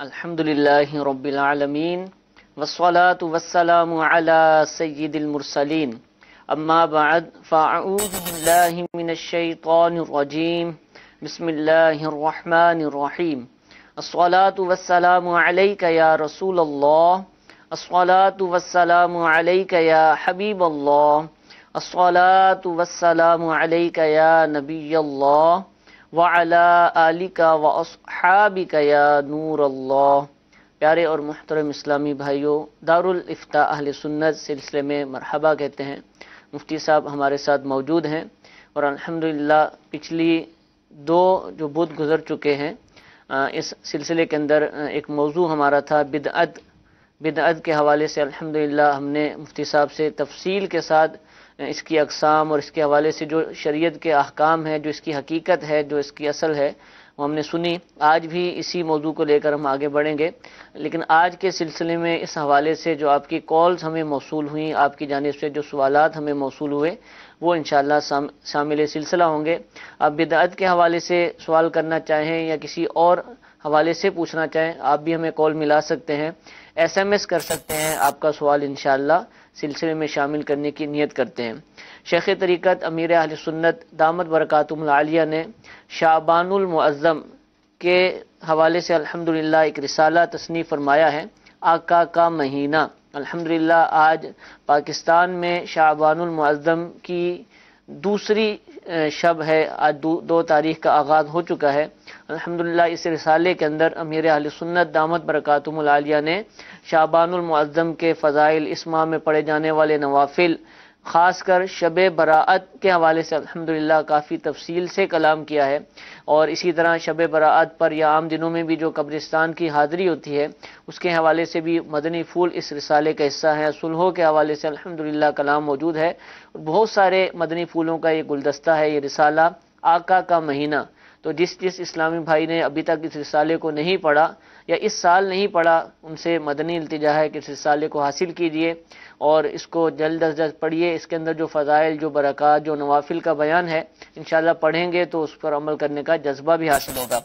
الحمدللہ رب العالمین والصلاة والسلام علی سید المرسلین اما بعد فاعوذ باللہ من الشیطان الرجیم بسم اللہ الرحمن الرحیم الصلاة والسلام علیک یا رسول اللہ الصلاة والسلام علیک یا حبیب اللہ الصلاة والسلام علیک یا نبی اللہ وَعَلَىٰ آلِكَ وَأَصْحَابِكَ يَا نور اللہ۔ پیارے اور محترم اسلامی بھائیوں، دارالفتاء اہل سنت سلسلے میں مرحبا کہتے ہیں۔ مفتی صاحب ہمارے ساتھ موجود ہیں اور الحمدللہ پچھلی دو جو بدھ گزر چکے ہیں اس سلسلے کے اندر ایک موضوع ہمارا تھا بدعت کے حوالے سے الحمدللہ ہم نے مفتی صاحب سے تفصیل کے ساتھ اس کی اقسام اور اس کے حوالے سے جو شریعت کے احکام ہیں، جو اس کی حقیقت ہے، جو اس کی اصل ہے، وہ ہم نے سنی۔ آج بھی اسی موضوع کو لے کر ہم آگے بڑھیں گے، لیکن آج کے سلسلے میں اس حوالے سے جو آپ کی کالز ہمیں موصول ہوئیں، آپ کی جانب سے جو سوالات ہمیں موصول ہوئے، وہ انشاءاللہ شامل سلسلہ ہوں گے۔ آپ بدعت کے حوالے سے سوال کرنا چاہیں یا کسی اور حوالے سے پوچھنا چاہیں، آپ بھی ہمیں کال ملا سکتے ہیں، SMS کر سکتے ہیں، آپ کا سوال انشاءاللہ سلسلے میں شامل کرنے کی نیت کرتے ہیں۔ شیخ طریقت امیر اہل سنت دامت برکاتہم العالیہ نے شعبان المعظم کے حوالے سے الحمدللہ ایک رسالہ تصنیف فرمایا ہے، آقا کا مہینہ۔ الحمدللہ آج پاکستان میں شعبان المعظم کی دوسری شب ہے، آج 2 تاریخ کا آغاز ہو چکا ہے۔ الحمدللہ اس رسالے کے اندر امیر اہل سنت دامت برکاتہم العالیہ نے شعبان المعظم کے فضائل، اس ماہ میں پڑھے جانے والے نوافل، خاص کر شب براءت کے حوالے سے الحمدللہ کافی تفصیل سے کلام کیا ہے، اور اسی طرح شب براءت پر یا عام دنوں میں بھی جو قبرستان کی حاضری ہوتی ہے اس کے حوالے سے بھی مدنی پھول اس رسالے کا حصہ ہے۔ صلحوں کے حوالے سے الحمدللہ کلام موجود ہے، اور بہت سارے مدنی پھولوں کا یہ گلدستہ ہے یہ رسالہ آقا کا مہینہ۔ تو جس اسلامی بھائی نے ابھی تک اس رسالے کو نہیں پڑھا یا اس سال نہیں پڑھا، ان سے مدنی التجا ہے کہ اس رسالے کو حاصل کیجئے اور اس کو جلد از جلد پڑھیے۔ اس کے اندر جو فضائل، جو برکات، جو نوافل کا بیان ہے، انشاءاللہ پڑھیں گے تو اس پر عمل کرنے کا جذبہ بھی حاصل ہوگا۔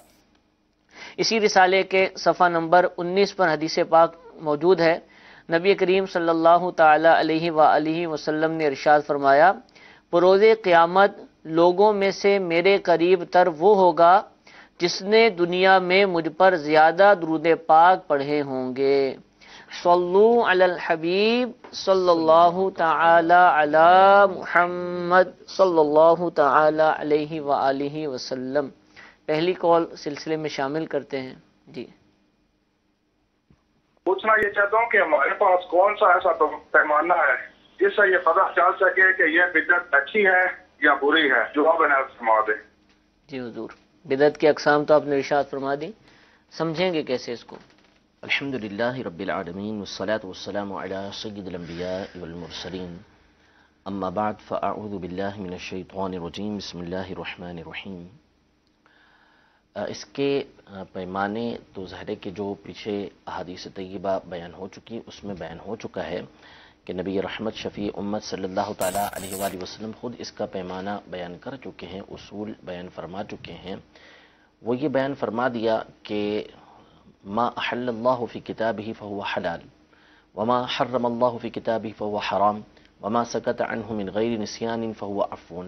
اسی رسالے کے صفحہ نمبر 19 پر حدیث پاک موجود ہے۔ نبی کریم صلی اللہ تعالی علیہ وآلہ وسلم نے ارشاد فرمایا، بروز قیامت لوگوں میں سے میرے قریب تر وہ ہوگا جس نے دنیا میں مجھ پر زیادہ درود پاک پڑھے ہوں گے۔ صلو علی الحبیب صلی اللہ تعالی علی محمد صلی اللہ تعالی علیہ وآلہ وسلم۔ پہلی کال سلسلے میں شامل کرتے ہیں۔ جی پوچھنا یہ چاہتا ہوں کہ ہمارے پاس کون سا ایسا پیمانہ ہے جس سے یہ پتہ چل سکے کہ یہ بدعت اچھی ہے یا بری ہے؟ جواب فرما دیں۔ جی حضور، بدعت کی اقسام تو آپ نے ارشاد فرما دی، سمجھیں گے کیسے اس کو؟ الحمدللہ رب العالمین والصلاة والسلام علی سید الانبیاء والمرسلین، اما بعد فاعوذ باللہ من الشیطان الرجیم، بسم اللہ الرحمن الرحیم۔ اس کے پیمانے تو ظاہر ہے کہ جو پیچھے احادیث طیبہ بیان ہو چکی اس میں بیان ہو چکا ہے کہ نبی رحمت شفیع امت صلی اللہ تعالیٰ علیہ وآلہ وسلم خود اس کا پیمانہ بیان کر چکے ہیں، اصول بیان فرما چکے ہیں۔ وہ یہ بیان فرما دیا کہ ما احل اللہ فی کتابہ فہو حلال وما حرم اللہ فی کتابہ فہو حرام وما سکت عنہ من غیر نسیان فہو عفو،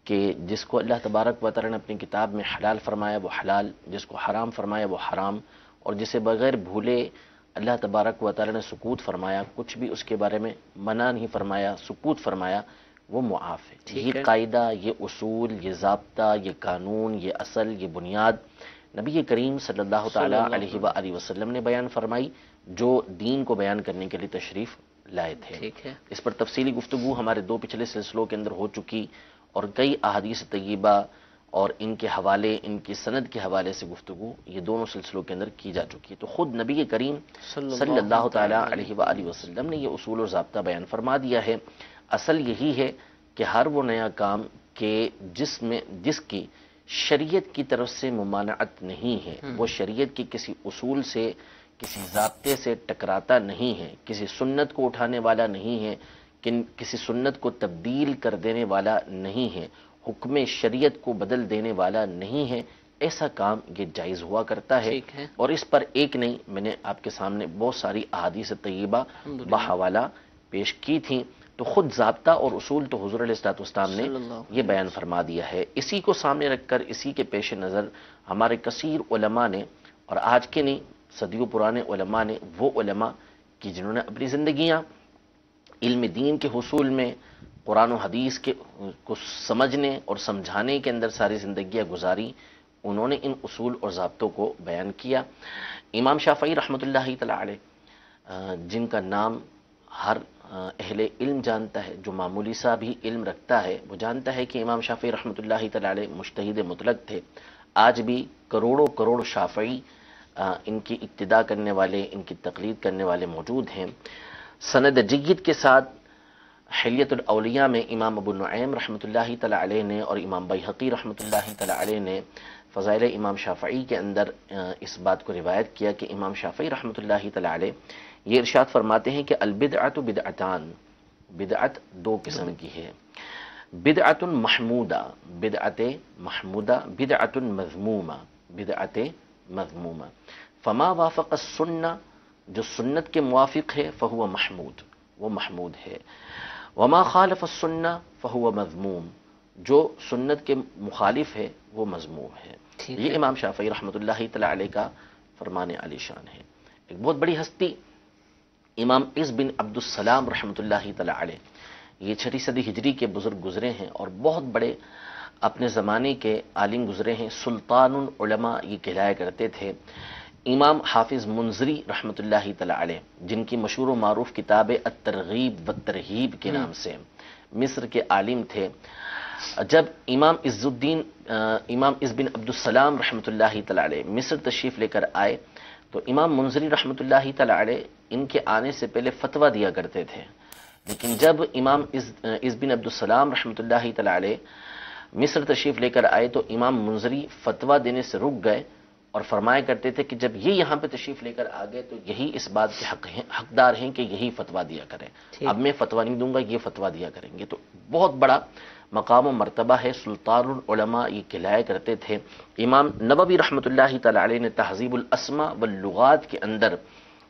کہ جس کو اللہ تبارک و تعالیٰ نے اپنی کتاب میں حلال فرمایا وہ حلال، جس کو حرام فرمایا وہ حرام، اور جسے بغیر بھولے اللہ تبارک و تعالیٰ نے سکوت فرمایا، کچھ بھی اس کے بارے میں منع نہیں فرمایا، سکوت فرمایا، وہ معاف ہے۔ یہ قاعدہ، یہ اصول، یہ ضابطہ، یہ قانون، یہ اصل، یہ بنیاد نبی کریم صلی اللہ تعالیٰ علیہ وآلہ وسلم نے بیان فرمائی جو دین کو بیان کرنے کے لیے تشریف لائے تھے۔ اس پر تفصیلی گفتگو ہمارے 2 پچھلے سلسلوں کے اندر ہو چکی، اور کئی احادیث طیبہ اور ان کے حوالے، ان کی سند کے حوالے سے گفتگو یہ دونوں سلسلوں کے اندر کی جا چکی ہے۔ تو خود نبی کریم صلی اللہ تعالیٰ علیہ وآلہ وسلم نے یہ اصول اور ضابطہ بیان فرما دیا ہے۔ اصل یہی ہے کہ ہر وہ نیا کام کہ جس کی شریعت کی طرف سے ممانعت نہیں ہے، وہ شریعت کی کسی اصول سے، کسی ضابطے سے ٹکراتا نہیں ہے، کسی سنت کو اٹھانے والا نہیں ہے، کسی سنت کو تبدیل کر دینے والا نہیں ہے، حکم شریعت کو بدل دینے والا نہیں ہے، ایسا کام یہ جائز ہوا کرتا ہے، ٹھیک ہے۔ اور اس پر ایک نہیں، میں نے آپ کے سامنے بہت ساری احادیث طیبہ الحمدللہ بحوالہ پیش کی تھیں، تو خود ضابطہ اور اصول تو حضور علیہ الصلوۃ والسلام نے صلی اللہ علیہ یہ بیان فرما دیا ہے۔ اسی کو سامنے رکھ کر، اسی کے پیش نظر ہمارے کثیر علماء نے، اور آج کے نہیں صدیوں پرانے علماء نے، وہ علماء کہ جنہوں نے اپنی زندگیاں علم دین کے حصول میں، قرآن و حدیث کو سمجھنے اور سمجھانے کے اندر ساری زندگیاں گزاری، انہوں نے ان اصول اور ضابطوں کو بیان کیا۔ امام شافعی رحمۃ اللہ تعالی علیہ، جن کا نام ہر اہل علم جانتا ہے، جو معمولی سا بھی علم رکھتا ہے وہ جانتا ہے کہ امام شافعی رحمۃ اللہ تعالی علیہ مجتہد مطلق تھے۔ آج بھی کروڑوں کروڑ شافعی ان کی اقتداء کرنے والے، ان کی تقلید کرنے والے موجود ہیں۔ سند جید کے ساتھ حلیت الاولیاء میں امام ابو نعیم رحمۃ اللہ تعالی علیہ نے اور امام بیہقی رحمۃ اللہ تعالی علیہ نے فضائل امام شافعی کے اندر اس بات کو روایت کیا کہ امام شافعی رحمۃ اللہ تعالی علیہ یہ ارشاد فرماتے ہیں کہ البدعۃ بدعتان، بدعت دو قسم کی ہے، بدعت محمودہ، بدعت محمودہ، بدعت مذمومہ، بدعت مذمومہ، فما وافق السنہ، جو سنت کے موافق ہے فہو محمود، وہ محمود ہے، وما خالف السنہ فہو مذموم، جو سنت کے مخالف ہے وہ مذموم ہے۔ یہ امام شافعی رحمۃ اللہ تعالی علیہ کا فرمان عالی شان ہے۔ ایک بہت بڑی ہستی امام عز بن عبد السلام رحمۃ اللہ تعالی علیہ، یہ 6 صدی ہجری کے بزرگ گزرے ہیں اور بہت بڑے اپنے زمانے کے عالم گزرے ہیں، سلطان العلماء یہ کہلایا کرتے تھے۔ امام حافظ منذری رحمۃ اللہ تعالی علیہ، جن کی مشہور و معروف کتاب الترغیب والترہیب کے نام سے، مصر کے عالم تھے۔ جب امام عز بن عبد السلام رحمۃ اللہ تعالی علیہ مصر تشریف لے کر آئے تو امام منذری رحمۃ اللہ تعالی علیہ ان کے آنے سے پہلے فتویٰ دیا کرتے تھے، لیکن جب امام عز بن عبد السلام رحمۃ اللہ تعالی علیہ مصر تشریف لے کر آئے تو امام منذری فتویٰ دینے سے رک گئے اور فرمایا کرتے تھے کہ جب یہ یہاں پہ تشریف لے کر آ گئے تو یہی اس بات کے حقدار ہیں کہ یہی فتویٰ دیا کریں، اب میں فتویٰ نہیں دوں گا، یہ فتویٰ دیا کریں گے۔ تو بہت بڑا مقام و مرتبہ ہے، سلطان العلماء یہ کہلایا کرتے تھے۔ امام نووی رحمۃ اللہ تعالی علیہ نے تہذیب الاسماء واللغات کے اندر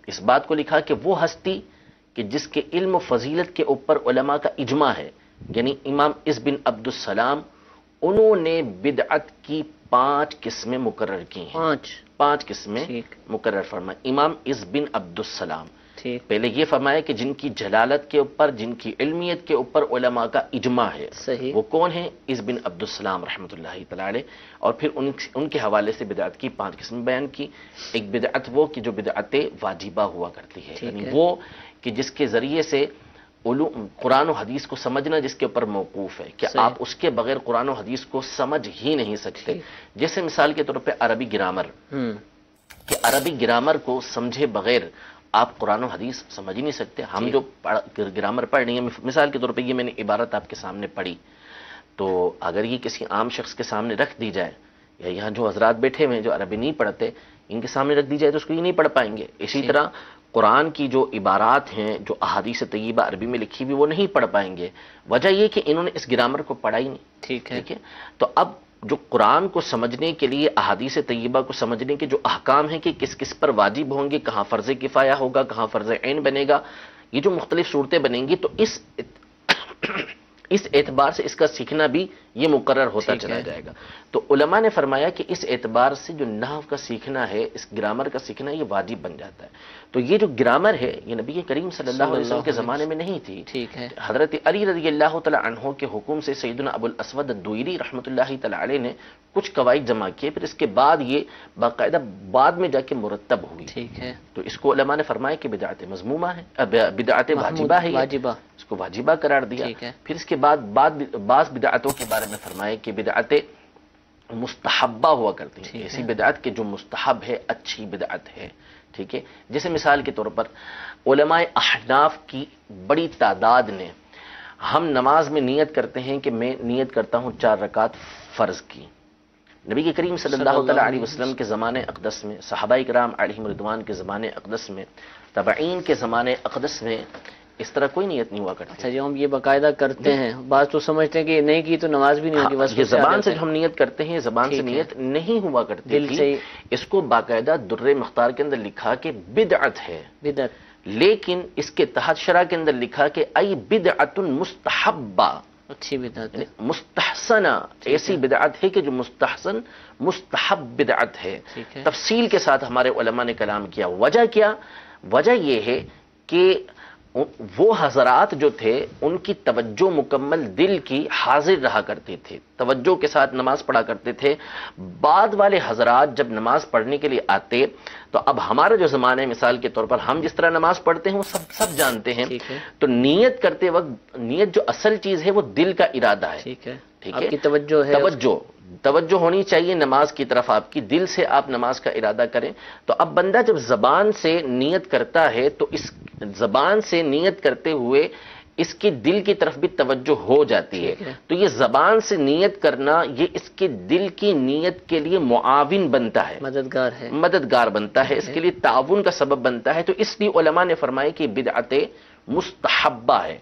اس بات کو لکھا کہ وہ ہستی کہ جس کے علم و فضیلت کے اوپر علماء کا اجماع ہے، یعنی امام عز بن عبد السلام، انہوں نے بدعت کی 5 قسمیں مقرر کی ہیں، 5 قسمیں مقرر فرمائیں۔ امام عز بن عبد السلام پہلے یہ فرمایا کہ جن کی جلالت کے اوپر، جن کی علمیت کے اوپر علماء کا اجماع ہے، وہ کون ہیں؟ عز بن عبد السلام رحمۃ اللہ تعالی علیہ، اور پھر ان کے حوالے سے بدعت کی 5 قسمیں بیان کی۔ ایک بدعت وہ کہ جو بدعت واجبہ ہوا کرتی ہے، یعنی وہ کہ جس کے ذریعے سے قرآن و حدیث کو سمجھنا جس کے اوپر موقوف ہے کہ آپ اس کے بغیر قرآن و حدیث کو سمجھ ہی نہیں سکتے۔ جیسے مثال کے طور پہ عربی گرامر، کہ عربی گرامر کو سمجھے بغیر آپ قرآن و حدیث سمجھ ہی نہیں سکتے۔ ہم جو گرامر پڑھ رہے ہیں، مثال کے طور پہ یہ میں نے عبارت آپ کے سامنے پڑھی، تو اگر یہ کسی عام شخص کے سامنے رکھ دی جائے، یا یہاں جو حضرات بیٹھے ہوئے ہیں جو عربی نہیں پڑھتے، ان کے سامنے رکھ دی جائے تو اس کو یہ نہیں پڑھ پائیں گے۔ اسی طرح قرآن کی جو عبارات ہیں، جو احادیث طیبہ عربی میں لکھی ہوئی، وہ نہیں پڑھ پائیں گے۔ وجہ یہ کہ انہوں نے اس گرامر کو پڑھا ہی نہیں۔ ٹھیک ہے، تو اب جو قرآن کو سمجھنے کے لیے، احادیث طیبہ کو سمجھنے کے جو احکام ہیں کہ کس کس پر واجب ہوں گے، کہاں فرض کفایہ ہوگا، کہاں فرض عین بنے گا، یہ جو مختلف صورتیں بنیں گی، تو اس اعتبار سے اس کا سیکھنا بھی یہ مقرر ہوتا چلا جائے گا۔ تو علماء نے فرمایا کہ اس اعتبار سے جو نحو کا سیکھنا ہے، اس گرامر کا سیکھنا، یہ واجب بن جاتا ہے۔ تو یہ جو گرامر ہے، یہ نبی کریم صلی اللہ علیہ وسلم کے زمانے میں نہیں تھی۔ حضرت علی رضی اللہ تعالی عنہ کے حکم سے سیدنا ابو الاسود الدویری رحمۃ اللہ تعالی علیہ نے کچھ قواعد جمع کیے، پھر اس کے بعد یہ باقاعدہ بعد میں جا کے مرتب ہوئی۔ تو اس کو علماء نے فرمایا کہ بدعت مذمومہ ہے، بدعت واجبہ ہے، اس کو واجبہ قرار دیا۔ پھر اس کے بعد بعض بدعتوں کے بارے میں فرمایا کہ بدعت مستحبہ ہوا کرتی ہیں، ایسی بدعت کہ جو مستحب ہے، اچھی بدعت ہے۔ ٹھیک ہے، جیسے مثال کے طور پر علماء احناف کی بڑی تعداد نے، ہم نماز میں نیت کرتے ہیں کہ میں نیت کرتا ہوں 4 رکعت فرض کی۔ نبی کریم صلی اللہ تعالی علیہ وسلم کے زمانے اقدس میں، صحابہ کرام علیہم رضوان کے زمانے اقدس میں، تابعین کے زمانے اقدس میں اس طرح کوئی نیت نہیں ہوا کرتی۔ اچھا جی، ہم یہ باقاعدہ کرتے ہیں، بعض تو سمجھتے ہیں کہ نہیں کی تو نماز بھی نہیں ہوگی، بس یہ زبان سے جو ہم نیت کرتے ہیں، زبان سے نیت نہیں ہوا کرتی دل تھی۔ سے اس کو باقاعدہ در مختار کے اندر لکھا کہ بدعت ہے، بدعت، لیکن اس کے تحت شرح کے اندر لکھا کہ ای بدعت مستحبہ، اچھی بدعت ہے، مستحسنہ، ایسی بدعت ہے کہ جو مستحسن مستحب بدعت ہے۔ ٹھیک ہے، تفصیل کے ساتھ ہمارے علماء نے کلام کیا۔ وجہ کیا؟ وجہ یہ ہے کہ وہ حضرات جو تھے ان کی توجہ مکمل دل کی حاضر رہا کرتے تھے، توجہ کے ساتھ نماز پڑھا کرتے تھے۔ بعد والے حضرات جب نماز پڑھنے کے لیے آتے تو اب ہمارا جو زمانہ ہے، مثال کے طور پر ہم جس طرح نماز پڑھتے ہیں وہ سب جانتے ہیں، ٹھیک ہے، تو نیت کرتے وقت نیت جو اصل چیز ہے وہ دل کا ارادہ ہے، ٹھیک ہے، ٹھیک آپ ہے، کی توجہ ہے، توجہ ہونی چاہیے نماز کی طرف، آپ کی دل سے آپ نماز کا ارادہ کریں۔ تو اب بندہ جب زبان سے نیت کرتا ہے تو اس زبان سے نیت کرتے ہوئے اس کی دل کی طرف بھی توجہ ہو جاتی ہے۔ تو یہ زبان سے نیت کرنا یہ اس کے دل کی نیت کے لیے معاون بنتا ہے، مددگار بنتا ہے، اس کے لیے تعاون کا سبب بنتا ہے۔ تو اس لیے علماء نے فرمایا کہ بدعت مستحبہ ہے،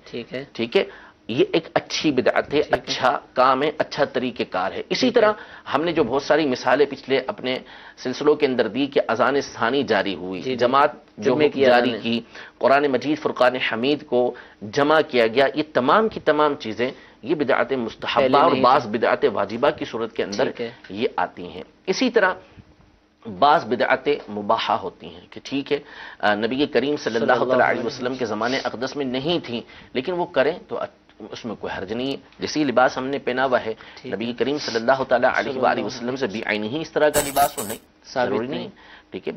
ٹھیک ہے، یہ ایک اچھی بدعت ہے، اچھا کام ہے، اچھا طریقہ کار ہے۔ اسی طرح ہم نے جو بہت ساری مثالیں پچھلے اپنے سلسلوں کے اندر دی کہ اذان ثانی جاری ہوئی، جماعت جو جاری کی، قرآن مجید فرقان حمید کو جمع کیا گیا، یہ تمام کی تمام چیزیں یہ بدعت مستحبہ اور بعض بدعت واجبہ کی صورت کے اندر یہ آتی ہیں۔ اسی طرح بعض بدعتیں مباحہ ہوتی ہیں کہ ٹھیک ہے نبی کریم صلی اللہ علیہ وسلم کے زمانے اقدس میں نہیں تھیں، لیکن وہ کریں تو اس میں کوئی حرج نہیں ہے۔ جیسی لباس ہم نے پہنا ہوا ہے، نبی کریم صلی اللہ تعالیٰ علیہ وآلہ وسلم سے بھی عین ہی اس طرح کا لباس ہو، نہیں ضروری نہیں، ٹھیک ہے،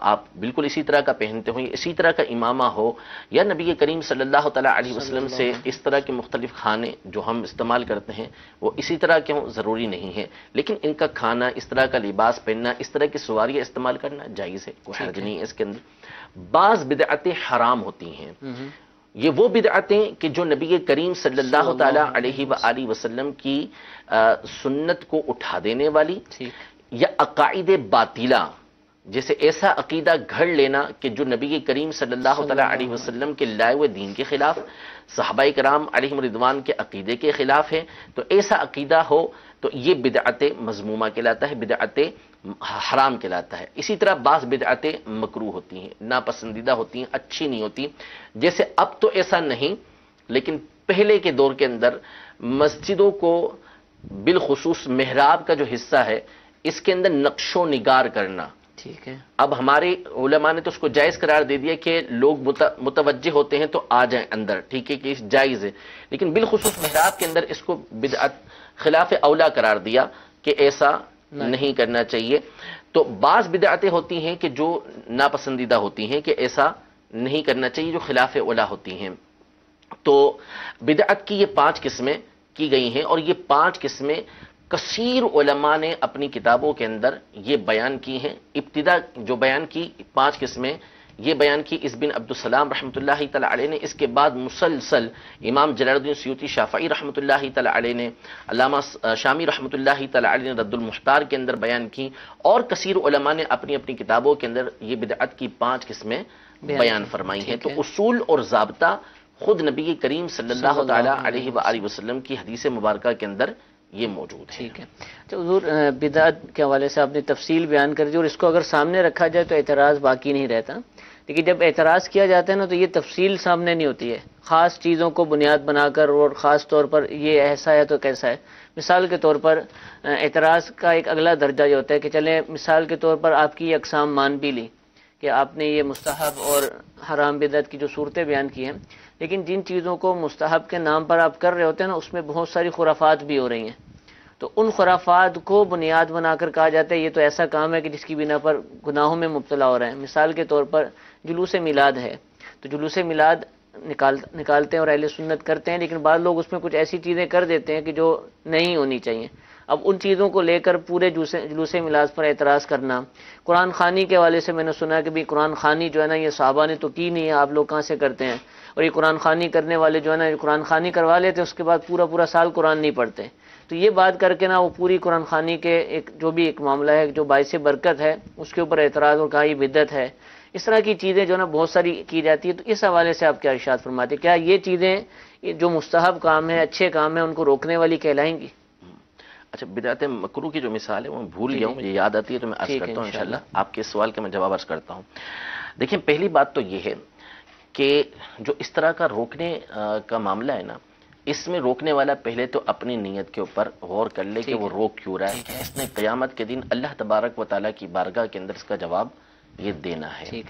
آپ بالکل اسی طرح کا پہنتے ہو، اسی طرح کا امامہ ہو، یا نبی کریم صلی اللہ تعالیٰ علیہ وسلم سے اس طرح کے مختلف کھانے جو ہم استعمال کرتے ہیں وہ اسی طرح کے ہوں، ضروری نہیں ہے، لیکن ان کا کھانا، اس طرح کا لباس پہننا، اس طرح کی سواریاں استعمال کرنا جائز ہے، کوئی حرج نہیں ہے اس کے اندر۔ بعض بدعتیں حرام ہوتی ہیں، یہ وہ بدعتیں کہ جو نبی کریم صلی اللہ تعالیٰ علیہ وآلہ وسلم کی سنت کو اٹھا دینے والی، یا عقائد باطلہ، جیسے ایسا عقیدہ گھڑ لینا کہ جو نبی کریم صلی اللہ تعالیٰ علیہ وسلم کے لائے ہوئے دین کے خلاف، صحابہ کرام علیہم رضوان کے عقیدے کے خلاف ہے، تو ایسا عقیدہ ہو تو یہ بدعت مذمومہ کہلاتا ہے، بدعت حرام کہلاتا ہے۔ اسی طرح بعض بدعتیں مکروہ ہوتی ہیں، ناپسندیدہ ہوتی ہیں، اچھی نہیں ہوتی، جیسے اب تو ایسا نہیں، لیکن پہلے کے دور کے اندر مسجدوں کو بالخصوص محراب کا جو حصہ ہے اس کے اندر نقش و نگار کرنا، ٹھیک ہے، اب ہمارے علماء نے تو اس کو جائز قرار دے دیا کہ لوگ متوجہ ہوتے ہیں تو آ جائیں اندر، ٹھیک ہے کہ جائز ہے، لیکن بالخصوص محراب کے اندر اس کو بدعت خلاف اولا قرار دیا کہ ایسا نہیں کرنا چاہیے۔ تو بعض بدعتیں ہوتی ہیں کہ جو ناپسندیدہ ہوتی ہیں کہ ایسا نہیں کرنا چاہیے، جو خلاف اولا ہوتی ہیں۔ تو بدعت کی یہ 5 قسمیں کی گئی ہیں، اور یہ 5 قسمیں کثیر علماء نے اپنی کتابوں کے اندر یہ بیان کی ہیں۔ ابتدا جو بیان کی 5 قسمیں یہ بیان کی اس بن عبدالسلام رحمۃ اللہ تعالی علیہ نے، اس کے بعد مسلسل امام جلال الدین سیوطی شافعی رحمۃ اللہ تعالی علیہ نے، علامہ شامی رحمۃ اللہ تعالی علیہ نے رد المختار کے اندر بیان کی، اور کثیر علماء نے اپنی اپنی کتابوں کے اندر یہ بدعت کی 5 قسمیں بیان فرمائی ہیں۔ تو اصول اور ضابطہ خود نبی کریم صلی اللہ تعالی علیہ وآلہ وسلم کی حدیث مبارکہ کے اندر یہ موجود ہے۔ ٹھیک ہے، تو حضور بدعت کے حوالے سے آپ نے تفصیل بیان کر دی، اور اس کو اگر سامنے رکھا جائے تو اعتراض باقی نہیں رہتا، لیکن جب اعتراض کیا جاتا ہے نا تو یہ تفصیل سامنے نہیں ہوتی ہے، خاص چیزوں کو بنیاد بنا کر، اور خاص طور پر یہ ایسا ہے تو کیسا ہے۔ مثال کے طور پر اعتراض کا ایک اگلا درجہ یہ ہوتا ہے کہ چلیں مثال کے طور پر آپ کی یہ اقسام مان بھی لی کہ آپ نے یہ مستحب اور حرام بدعت کی جو صورتیں بیان کی ہیں، لیکن جن چیزوں کو مستحب کے نام پر آپ کر رہے ہوتے ہیں نا اس میں بہت ساری خرافات بھی ہو رہی ہیں، تو ان خرافات کو بنیاد بنا کر کہا جاتا ہے یہ تو ایسا کام ہے کہ جس کی بنا پر گناہوں میں مبتلا ہو رہے ہیں۔ مثال کے طور پر جلوس میلاد ہے، تو جلوس میلاد نکالتے ہیں اور اہل سنت کرتے ہیں، لیکن بعض لوگ اس میں کچھ ایسی چیزیں کر دیتے ہیں کہ جو نہیں ہونی چاہیے۔ اب ان چیزوں کو لے کر پورے جلوس میلاد پر اعتراض کرنا۔ قرآن خوانی کے حوالے سے میں نے سنا کہ بھی قرآن خوانی جو ہے نا یہ صحابہ نے تو کی نہیں ہے، آپ لوگ کہاں سے کرتے ہیں، اور یہ قرآن خوانی کرنے والے جو ہے نا قرآن خوانی کروا لیتے اس کے بعد پورا سال قرآن نہیں پڑھتے۔ تو یہ بات کر کے نا وہ پوری قرآن خوانی کے ایک جو بھی ایک معاملہ ہے جو باعث برکت ہے اس کے اوپر اعتراض اور کہا یہ بدعت ہے۔ اس طرح کی چیزیں جو نا بہت ساری کی جاتی ہے، تو اس حوالے سے آپ کیا ارشاد فرماتے ہیں؟ کیا یہ چیزیں جو مستحب کام ہے، اچھے کام ہیں، ان کو روکنے والی کہلائیں گی؟ اچھا، بدعت مکروہ کی جو مثال ہے وہ بھول گیا ہوں، مجھے یاد آتی ہے تو میں عرض کرتا ہوں انشاءاللہ، آپ کے سوال کا میں جواب عرض کرتا ہوں۔ دیکھیں، پہلی بات تو یہ ہے کہ جو اس طرح کا روکنے کا معاملہ ہے نا، اس میں روکنے والا پہلے تو اپنی نیت کے اوپر غور کر لے کہ وہ روک کیوں رہا ہے۔ اس نے قیامت کے دن اللہ تبارک و تعالیٰ کی بارگاہ کے اندر اس کا جواب یہ دینا ہے۔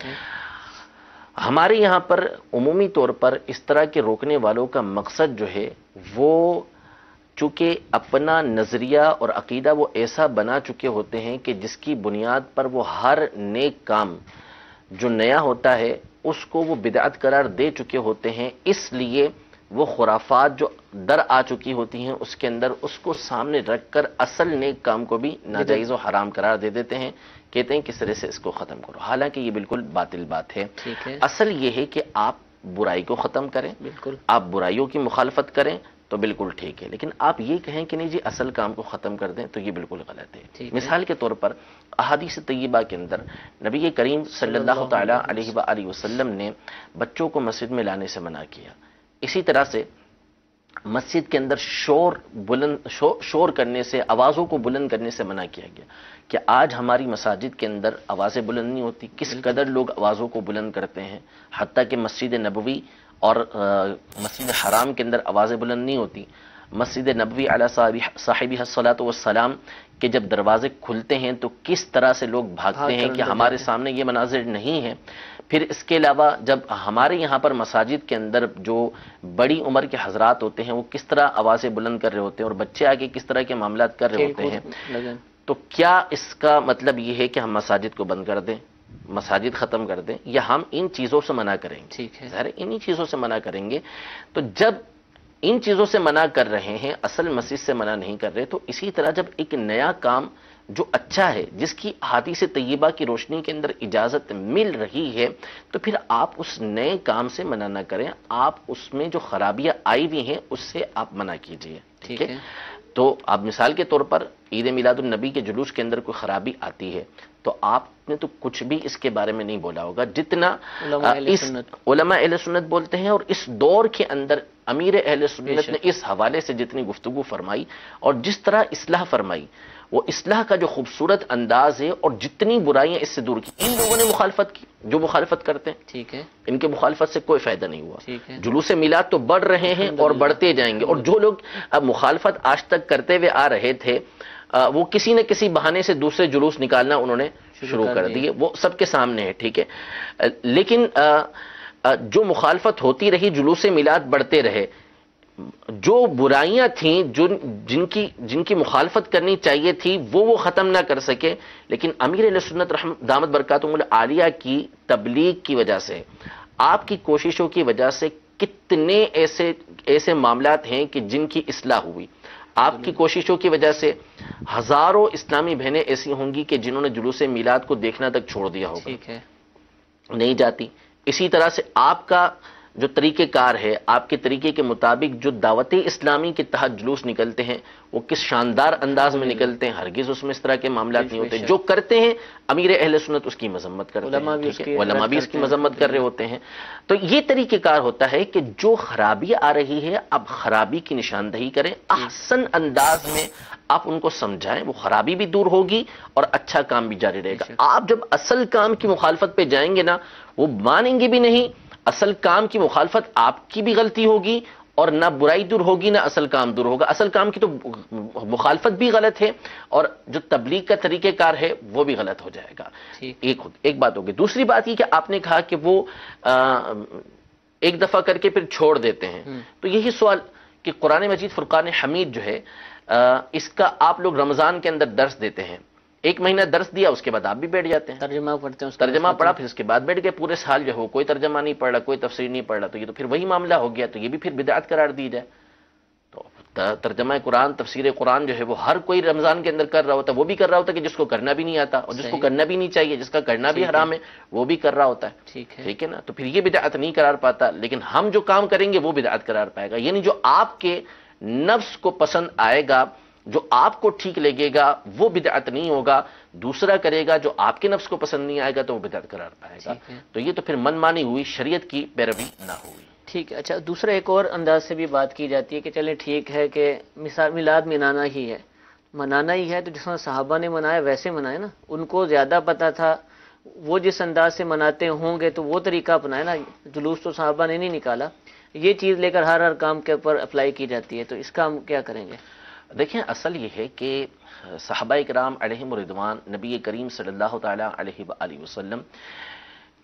ہمارے یہاں پر عمومی طور پر اس طرح کے روکنے والوں کا مقصد جو ہے وہ چونکہ اپنا نظریہ اور عقیدہ وہ ایسا بنا چکے ہوتے ہیں کہ جس کی بنیاد پر وہ ہر نیک کام جو نیا ہوتا ہے اس کو وہ بدعت قرار دے چکے ہوتے ہیں، اس لیے وہ خرافات جو در آ چکی ہوتی ہیں اس کے اندر اس کو سامنے رکھ کر اصل نیک کام کو بھی ناجائز و حرام قرار دے دیتے ہیں، کہتے ہیں کس طرح سے اس کو ختم کرو، حالانکہ یہ بالکل باطل بات ہے۔ اصل یہ ہے کہ آپ برائی کو ختم کریں، بالکل آپ برائیوں کی مخالفت کریں تو بالکل ٹھیک ہے، لیکن آپ یہ کہیں کہ نہیں جی اصل کام کو ختم کر دیں تو یہ بالکل غلط ہے۔ مثال کے طور پر احادیث طیبہ کے اندر نبی کریم صلی اللہ تعالی علیہ وآلہ وسلم نے بچوں کو مسجد میں لانے سے منع کیا، اسی طرح سے مسجد کے اندر شور کرنے سے، آوازوں کو بلند کرنے سے منع کیا گیا کہ آج ہماری مساجد کے اندر آوازیں بلند نہیں ہوتی، کس قدر لوگ آوازوں کو بلند کرتے ہیں، حتیٰ کہ مسجد نبوی اور مسجد حرام کے اندر آوازیں بلند نہیں ہوتی۔ مسجد نبوی علی صاحبہ الصلاۃ والسلام کے جب دروازے کھلتے ہیں تو کس طرح سے لوگ بھاگتے ہیں کہ ہمارے سامنے یہ مناظر نہیں ہے۔ پھر اس کے علاوہ جب ہمارے یہاں پر مساجد کے اندر جو بڑی عمر کے حضرات ہوتے ہیں وہ کس طرح آوازیں بلند کر رہے ہوتے ہیں اور بچے آگے کس طرح کے معاملات کر رہے ہوتے ہیں، تو کیا اس کا مطلب یہ ہے کہ ہم مساجد کو بند کر دیں، مساجد ختم کر دیں، یا ہم ان چیزوں سے منع کریں گے؟ ٹھیک ہے، ظاہر انہی چیزوں سے منع کریں گے۔ تو جب ان چیزوں سے منع کر رہے ہیں، اصل مسجد سے منع نہیں کر رہے، تو اسی طرح جب ایک نیا کام جو اچھا ہے، جس کی احادیث طیبہ کی روشنی کے اندر اجازت مل رہی ہے، تو پھر آپ اس نئے کام سے منع نہ کریں، آپ اس میں جو خرابیاں آئی ہوئی ہیں اس سے آپ منع کیجئے۔ ٹھیک ہے، تو آپ مثال کے طور پر عید میلاد النبی کے جلوس کے اندر کوئی خرابی آتی ہے تو آپ نے تو کچھ بھی اس کے بارے میں نہیں بولا ہوگا، جتنا علماء اہل سنت بولتے ہیں، اور اس دور کے اندر امیر اہل سنت نے اس حوالے سے جتنی گفتگو فرمائی اور جس طرح اصلاح فرمائی، وہ اصلاح کا جو خوبصورت انداز ہے اور جتنی برائیاں اس سے دور کی، ان لوگوں نے مخالفت کی جو مخالفت کرتے ہیں، ٹھیک ہے، ان کے مخالفت سے کوئی فائدہ نہیں ہوا۔ جلوس میلاد تو بڑھ رہے ہیں اور بڑھتے جائیں گے، اور جو لوگ اب مخالفت آج تک کرتے ہوئے آ رہے تھے وہ کسی نہ کسی بہانے سے دوسرے جلوس نکالنا انہوں نے شروع کر دیے، وہ سب کے سامنے ہے، ٹھیک ہے، لیکن جو مخالفت ہوتی رہی، جلوس میلاد بڑھتے رہے، جو برائیاں تھیں جن کی مخالفت کرنی چاہیے تھی وہ ختم نہ کر سکے، لیکن امیر اہل سنت دامت برکاتہم العالیہ کی تبلیغ کی وجہ سے، آپ کی کوششوں کی وجہ سے کتنے ایسے معاملات ہیں کہ جن کی اصلاح ہوئی۔ آپ کی کوششوں کی وجہ سے ہزاروں اسلامی بہنیں ایسی ہوں گی کہ جنہوں نے جلوس میلاد کو دیکھنا تک چھوڑ دیا ہوگا، ٹھیک ہے، نہیں جاتی۔ اسی طرح سے آپ کا جو طریقہ کار ہے، آپ کے طریقے کے مطابق جو دعوت اسلامی کے تحت جلوس نکلتے ہیں وہ کس شاندار انداز میں نکلتے ہیں، ہرگز اس میں اس طرح کے معاملات نہیں ہوتے۔ جو کرتے ہیں امیر اہل سنت اس کی مذمت کرتے ہیں، علماء بھی اس کی مذمت کر رہے ہوتے ہیں۔ تو یہ طریقہ کار ہوتا ہے کہ جو خرابی آ رہی ہے اب خرابی کی نشاندہی کریں، احسن انداز میں آپ ان کو سمجھائیں، وہ خرابی بھی دور ہوگی اور اچھا کام بھی جاری رہے گا۔ آپ جب اصل کام کی مخالفت پہ جائیں گے نا، وہ مانیں گے بھی نہیں، اصل کام کی مخالفت آپ کی بھی غلطی ہوگی اور نہ برائی دور ہوگی نہ اصل کام دور ہوگا۔ اصل کام کی تو مخالفت بھی غلط ہے اور جو تبلیغ کا طریقہ کار ہے وہ بھی غلط ہو جائے گا۔ ایک بات ہوگی۔ دوسری بات یہ کہ آپ نے کہا کہ وہ ایک دفعہ کر کے پھر چھوڑ دیتے ہیں، تو یہی سوال کہ قرآن مجید فرقان حمید جو ہے اس کا آپ لوگ رمضان کے اندر درس دیتے ہیں، ایک مہینہ درس دیا اس کے بعد آپ بھی بیٹھ جاتے ہیں، ترجمہ پڑھتے ہیں، ترجمہ پڑھا پھر اس کے بعد بیٹھ گئے، پورے سال جو ہے کوئی ترجمہ نہیں پڑھ رہا، کوئی تفسیر نہیں پڑھ رہا، تو یہ تو پھر وہی معاملہ ہو گیا، تو یہ بھی پھر بدعت قرار دی جائے۔ تو ترجمہ قرآن، تفسیر قرآن جو ہے وہ ہر کوئی رمضان کے اندر کر رہا ہوتا ہے، وہ بھی کر رہا ہوتا ہے کہ جس کو کرنا بھی نہیں آتا اور جس کو کرنا بھی نہیں چاہیے، جس کا کرنا بھی حرام ہے وہ بھی کر رہا ہوتا ہے، ٹھیک ہے نا، تو پھر یہ بدعت نہیں قرار پاتا، لیکن ہم جو کام کریں گے وہ بدعت قرار پائے گا، یعنی جو آپ کے نفس کو پسند آئے گا، جو آپ کو ٹھیک لگے گا وہ بدعت نہیں ہوگا، دوسرا کرے گا جو آپ کے نفس کو پسند نہیں آئے گا تو وہ بدعت قرار پائے گا، تو یہ تو پھر من مانی ہوئی، شریعت کی پیروی نہ ہوئی۔ ٹھیک ہے، اچھا دوسرا ایک اور انداز سے بھی بات کی جاتی ہے کہ چلیں ٹھیک ہے کہ میلاد منانا ہی ہے، تو جس طرح صحابہ نے منایا ویسے منائے نا، ان کو زیادہ پتا تھا، وہ جس انداز سے مناتے ہوں گے تو وہ طریقہ اپنائے نا، جلوس تو صحابہ نے نہیں نکالا، یہ چیز لے کر ہر کام کے اوپر اپلائی کی جاتی ہے، تو اس کا ہم کیا کریں گے؟ دیکھیں اصل یہ ہے کہ صحابہ کرام علیہم رضوان، نبی کریم صلی اللہ تعالی علیہ وآلہ وسلم،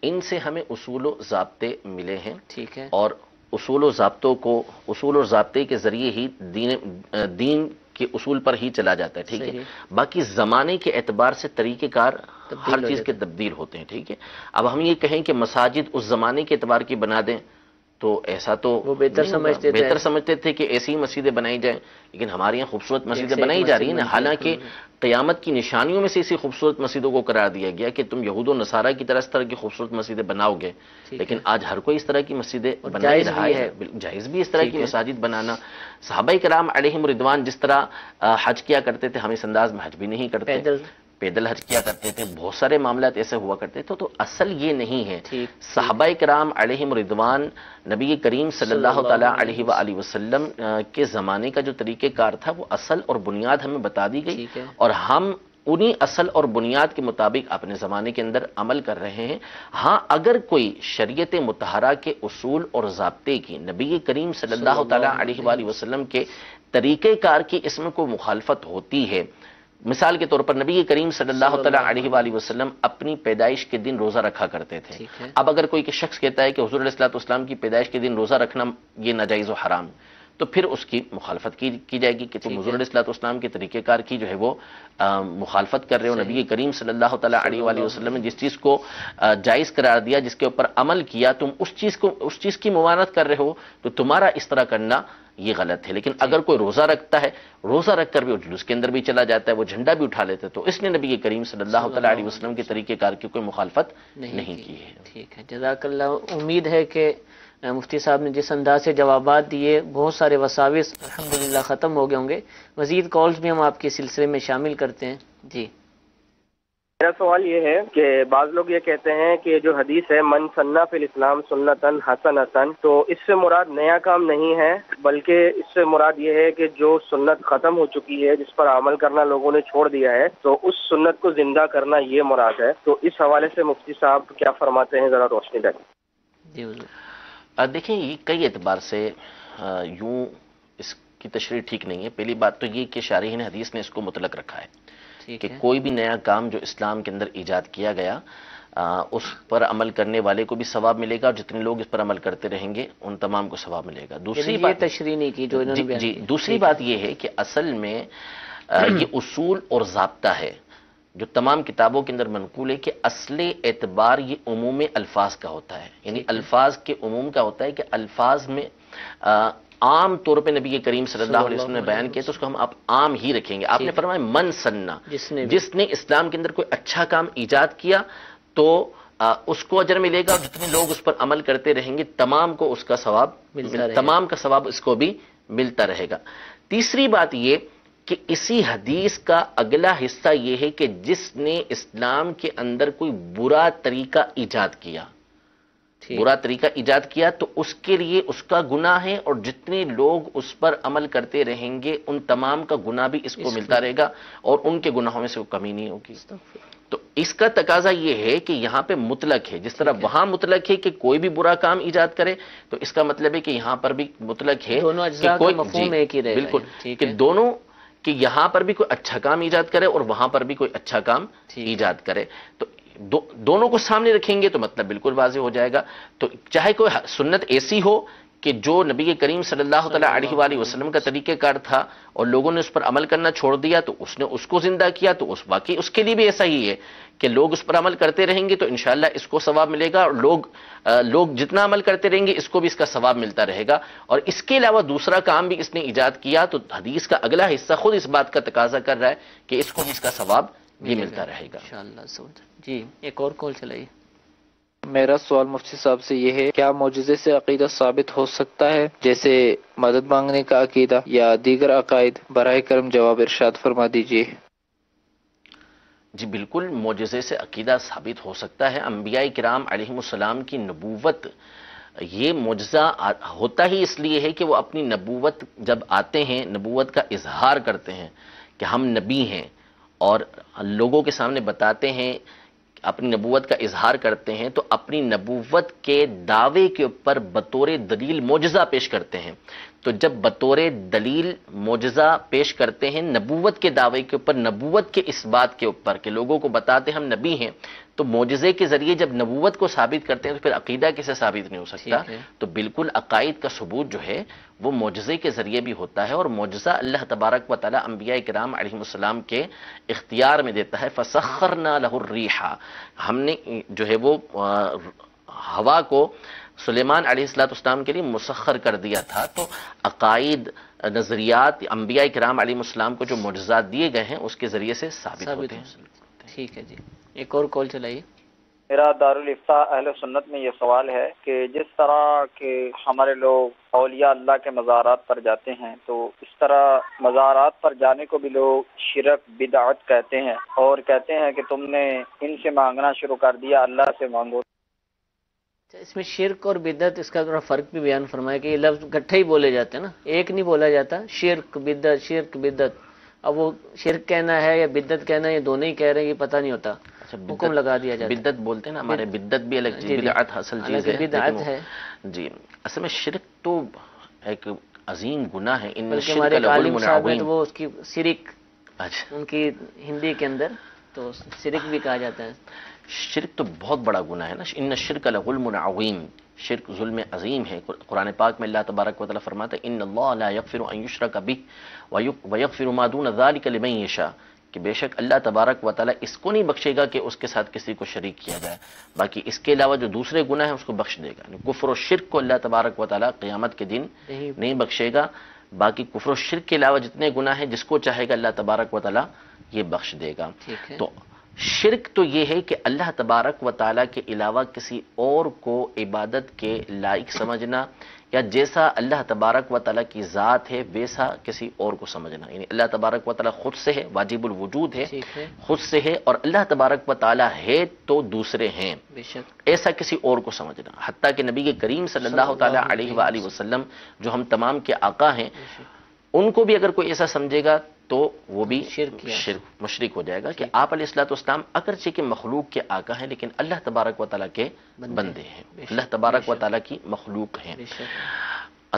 ان سے ہمیں اصول و ضابطے ملے ہیں، ٹھیک ہے، اور اصول و ضابطے کے ذریعے ہی دین کے اصول پر ہی چلا جاتا ہے، ٹھیک ہے، باقی زمانے کے اعتبار سے طریقہ کار ہر چیز کے تبدیل ہوتے ہیں، ٹھیک ہے۔ اب ہم یہ کہیں کہ مساجد اس زمانے کے اعتبار کی بنا دیں تو ایسا تو وہ بہتر سمجھتے تھے کہ ایسی ہی مسجدیں بنائی جائیں، لیکن ہمارے یہاں خوبصورت مسجدیں بنائی جا رہی ہیں نا، حالانکہ قیامت کی نشانیوں میں سے اسی خوبصورت مسجدوں کو قرار دیا گیا کہ تم یہود و نصارہ کی طرح اس طرح کی خوبصورت مسجدیں بناؤ گے، لیکن آج ہر کوئی اس طرح کی مسجدیں بنا رہا ہے، جائز بھی اس طرح کی مساجد بنانا۔ صحابہ کرام علیہم رضوان جس طرح حج کیا کرتے تھے، ہم اس انداز میں حج بھی نہیں کرتے، پیدل حج کیا کرتے تھے، بہت سارے معاملات ایسے ہوا کرتے تھے، تو اصل یہ نہیں ہے۔ صحابہ کرام علیہم رضوان نبی کریم صلی اللہ تعالی علیہ وآلہ وسلم کے زمانے کا جو طریقہ کار تھا وہ اصل اور بنیاد ہمیں بتا دی گئی، اور ہم انہی اصل اور بنیاد کے مطابق اپنے زمانے کے اندر عمل کر رہے ہیں۔ ہاں اگر کوئی شریعت مطہرہ کے اصول اور ضابطے کی، نبی کریم صلی اللہ تعالی علیہ وآلہ وسلم کے طریقہ کار کی اس میں کوئی مخالفت ہوتی ہے، مثال کے طور پر نبی کریم صلی اللہ تعالی علیہ وآلہ وسلم اپنی پیدائش کے دن روزہ رکھا کرتے تھے، اب اگر کوئی شخص کہتا ہے کہ حضور علیہ السلام کی پیدائش کے دن روزہ رکھنا یہ ناجائز و حرام، تو پھر اس کی مخالفت کی جائے گی کہ تم حضور علیہ السلام کے طریقہ کار کی جو ہے وہ مخالفت کر رہے ہو۔ نبی کریم صلی اللہ تعالی علیہ وآلہ وسلم نے جس چیز کو جائز قرار دیا، جس کے اوپر عمل کیا، تم اس چیز کی ممانعت کر رہے ہو، تو تمہارا اس طرح کرنا یہ غلط ہے۔ لیکن اگر کوئی روزہ رکھتا ہے، روزہ رکھ کر بھی وہ جلوس کے اندر بھی چلا جاتا ہے، وہ جھنڈا بھی اٹھا لیتا ہے، تو اس نے نبی کریم صلی اللہ تعالی علیہ وسلم کے طریقہ کار کی کوئی مخالفت نہیں کی ہے۔ ٹھیک ہے، جزاک اللہ۔ امید ہے کہ مفتی صاحب نے جس انداز سے جوابات دیے، بہت سارے وساوس الحمدللہ ختم ہو گئے ہوں گے۔ مزید کالز بھی ہم آپ کے سلسلے میں شامل کرتے ہیں۔ جی، میرا سوال یہ ہے کہ بعض لوگ یہ کہتے ہیں کہ جو حدیث ہے من سنہ فی الاسلام سنتن حسنتن، تو اس سے مراد نیا کام نہیں ہے، بلکہ اس سے مراد یہ ہے کہ جو سنت ختم ہو چکی ہے، جس پر عمل کرنا لوگوں نے چھوڑ دیا ہے، تو اس سنت کو زندہ کرنا یہ مراد ہے۔ تو اس حوالے سے مفتی صاحب کیا فرماتے ہیں، ذرا روشنی ڈالیں۔ جی حضور۔ دیکھیں یہ کئی اعتبار سے یوں اس کی تشریح ٹھیک نہیں ہے۔ پہلی بات تو یہ کہ شارحین حدیث نے اس کو مطلق رکھا ہے کہ کوئی بھی نیا کام جو اسلام کے اندر ایجاد کیا گیا اس پر عمل کرنے والے کو بھی ثواب ملے گا، اور جتنے لوگ اس پر عمل کرتے رہیں گے ان تمام کو ثواب ملے گا۔ دوسری بات تشریح نہیں کی جو انہوں نے جی دوسری بات یہ ہے کہ اصل میں یہ اصول اور ضابطہ ہے جو تمام کتابوں کے اندر منقول ہے کہ اصل اعتبار یہ عموم الفاظ کا ہوتا ہے، یعنی الفاظ کے عموم کا ہوتا ہے کہ الفاظ میں عام طور پہ نبی کریم صلی اللہ علیہ وسلم نے بیان کیا تو اس کو ہم عام ہی رکھیں گے۔ آپ نے فرمایا من سنہ، جس نے اسلام کے اندر کوئی اچھا کام ایجاد کیا تو اس کو اجر ملے گا، اور جتنے لوگ اس پر عمل کرتے رہیں گے تمام کو اس کا ثواب تمام کا ثواب اس کو بھی ملتا رہے گا۔ تیسری بات یہ کہ اسی حدیث کا اگلا حصہ یہ ہے کہ جس نے اسلام کے اندر کوئی برا طریقہ ایجاد کیا، تو اس کے لیے اس کا گناہ ہے، اور جتنے لوگ اس پر عمل کرتے رہیں گے ان تمام کا گناہ بھی اس کو ملتا رہے گا، اور ان کے گناہوں میں سے کوئی کمی نہیں ہوگی۔ تو اس کا تقاضا یہ ہے کہ یہاں پہ مطلق ہے، جس طرح وہاں مطلق ہے کہ کوئی بھی برا کام ایجاد کرے، تو اس کا مطلب ہے کہ یہاں پر بھی مطلق ہے کہ مفہوم ایک ہی رہے گا، بالکل کہ دونوں، کہ یہاں پر بھی کوئی اچھا کام ایجاد کرے اور وہاں پر بھی کوئی اچھا کام ایجاد کرے، تو دونوں کو سامنے رکھیں گے تو مطلب بالکل واضح ہو جائے گا۔ تو چاہے کوئی سنت ایسی ہو کہ جو نبی کریم صلی اللہ تعالی علیہ وآلہ وسلم کا طریقہ کار تھا اور لوگوں نے اس پر عمل کرنا چھوڑ دیا تو اس نے اس کو زندہ کیا، تو واقعی اس کے لیے بھی ایسا ہی ہے کہ لوگ اس پر عمل کرتے رہیں گے تو انشاءاللہ اس کو ثواب ملے گا، اور لوگ جتنا عمل کرتے رہیں گے اس کو بھی اس کا ثواب ملتا رہے گا۔ اور اس کے علاوہ دوسرا کام بھی اس نے ایجاد کیا تو حدیث کا اگلا حصہ خود اس بات کا تقاضا کر رہا ہے کہ اس کو بھی اس کا ثواب بھی ملتا رہے گا۔ انشاءاللہ۔ جی ایک اور کال چلائیے۔ میرا سوال مفتی صاحب سے یہ ہے، کیا معجزے سے عقیدہ ثابت ہو سکتا ہے، جیسے مدد مانگنے کا عقیدہ یا دیگر عقائد؟ براہ کرم جواب ارشاد فرما دیجیے۔ جی بالکل، معجزے سے عقیدہ ثابت ہو سکتا ہے۔ انبیاء کرام علیہم السلام کی نبوت، یہ معجزہ ہوتا ہی اس لیے ہے کہ وہ اپنی نبوت جب آتے ہیں، نبوت کا اظہار کرتے ہیں کہ ہم نبی ہیں، اور لوگوں کے سامنے بتاتے ہیں، اپنی نبوت کا اظہار کرتے ہیں، تو اپنی نبوت کے دعوے کے اوپر بطور دلیل معجزہ پیش کرتے ہیں۔ تو جب بطور دلیل معجزہ پیش کرتے ہیں نبوت کے دعوے کے اوپر، نبوت کے اس بات کے اوپر کہ لوگوں کو بتاتے ہیں ہم نبی ہیں، تو معجزے کے ذریعے جب نبوت کو ثابت کرتے ہیں تو پھر عقیدہ کیسے ثابت نہیں ہو سکتا؟ تو بالکل عقائد کا ثبوت جو ہے وہ معجزے کے ذریعے بھی ہوتا ہے، اور معجزہ اللہ تبارک و تعالی انبیاء کرام علیہ السلام کے اختیار میں دیتا ہے۔ فَسَخَّرْنَا لَهُ الرِّيحَ، ہم نے جو ہے وہ ہوا کو سلیمان علیہ السلام کے لیے مسخر کر دیا تھا۔ تو عقائد، نظریات انبیاء کرام علیہ السلام کو جو معجزات دیے گئے ہیں اس کے ذریعے سے ثابت ہوتے ہیں۔ ٹھیک ہے جی، ایک اور کال چلائیے۔ میرا دارالفتاء اہل سنت میں یہ سوال ہے کہ جس طرح کہ ہمارے لوگ اولیاء اللہ کے مزارات پر جاتے ہیں، تو اس طرح مزارات پر جانے کو بھی لوگ شرک، بدعت کہتے ہیں، اور کہتے ہیں کہ تم نے ان سے مانگنا شروع کر دیا، اللہ سے مانگو۔ اس میں شرک اور بدعت، اس کا تھوڑا فرق بھی بیان فرمایا کہ یہ لفظ اکٹھے ہی بولے جاتے ہیں نا، ایک نہیں بولا جاتا۔ شرک بدعت، شرک بدعت، اب وہ شرک کہنا ہے یا بدعت کہنا ہے، یہ دونوں ہی کہہ رہے ہیں، یہ پتہ نہیں ہوتا، حکم لگا دیا جاتا ہے۔ بدعت بولتے ہیں نا ہمارے، بدعت بھی الگ چیز، بدعت اصل چیز ہے، بدعت ہے جی۔ اصل میں شرک تو ایک عظیم گناہ ہے، ان بلکہ ہمارے عالم صاحب ہیں تو وہ اس کی شرک، ان کی ہندی کے اندر تو شرک بھی کہا جاتا ہے۔ شرک تو بہت بڑا گناہ ہے نا، ان الشرک لظلم عظیم، شرک ظلم عظیم ہے۔ قرآن پاک میں اللہ تبارک و تعالیٰ فرماتا ہے ان اللہ لا یغفر ان یشرک بہ ویغفر ما دون ذلک لمن یشاء، کہ بے شک اللہ تبارک و تعالیٰ اس کو نہیں بخشے گا کہ اس کے ساتھ کسی کو شریک کیا جائے، باقی اس کے علاوہ جو دوسرے گناہ ہیں اس کو بخش دے گا۔ کفر و شرک کو اللہ تبارک و تعالیٰ قیامت کے دن نہیں بخشے گا، باقی کفر و شرک کے علاوہ جتنے گناہ ہیں جس کو چاہے گا اللہ تبارک و تعالیٰ یہ بخش دے گا۔ تو شرک تو یہ ہے کہ اللہ تبارک و تعالیٰ کے علاوہ کسی اور کو عبادت کے لائق سمجھنا، یا جیسا اللہ تبارک و تعالیٰ کی ذات ہے ویسا کسی اور کو سمجھنا، یعنی اللہ تبارک و تعالیٰ خود سے ہے، واجب الوجود ہے، خود سے ہے، اور اللہ تبارک و تعالیٰ ہے تو دوسرے ہیں، ایسا کسی اور کو سمجھنا۔ حتیٰ کہ نبی کریم صلی اللہ تعالیٰ علیہ وآلہ وسلم جو ہم تمام کے آقا ہیں، ان کو بھی اگر کوئی ایسا سمجھے گا تو وہ بھی شرک مشرک ہو جائے گا کہ آپ علیہ السلام اگرچہ کہ مخلوق کے آقا ہیں لیکن اللہ تبارک و تعالیٰ کے بندے ہیں، اللہ تبارک و تعالیٰ کی مخلوق ہیں۔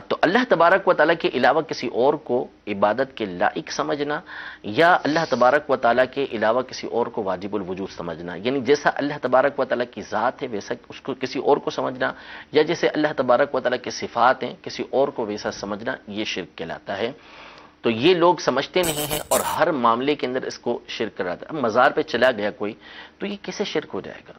تو اللہ تبارک و تعالیٰ کے علاوہ کسی اور کو عبادت کے لائق سمجھنا، یا اللہ تبارک و تعالیٰ کے علاوہ کسی اور کو واجب الوجود سمجھنا، یعنی جیسا اللہ تبارک و تعالیٰ کی ذات ہے ویسا اس کو کسی اور کو سمجھنا، یا جیسے اللہ تبارک و تعالیٰ کے صفات ہیں کسی اور کو ویسا سمجھنا، یہ شرک کہلاتا ہے۔ تو یہ لوگ سمجھتے نہیں ہیں اور ہر معاملے کے اندر اس کو شرک کراتا ہے۔ اب مزار پہ چلا گیا کوئی تو یہ کیسے شرک ہو جائے گا؟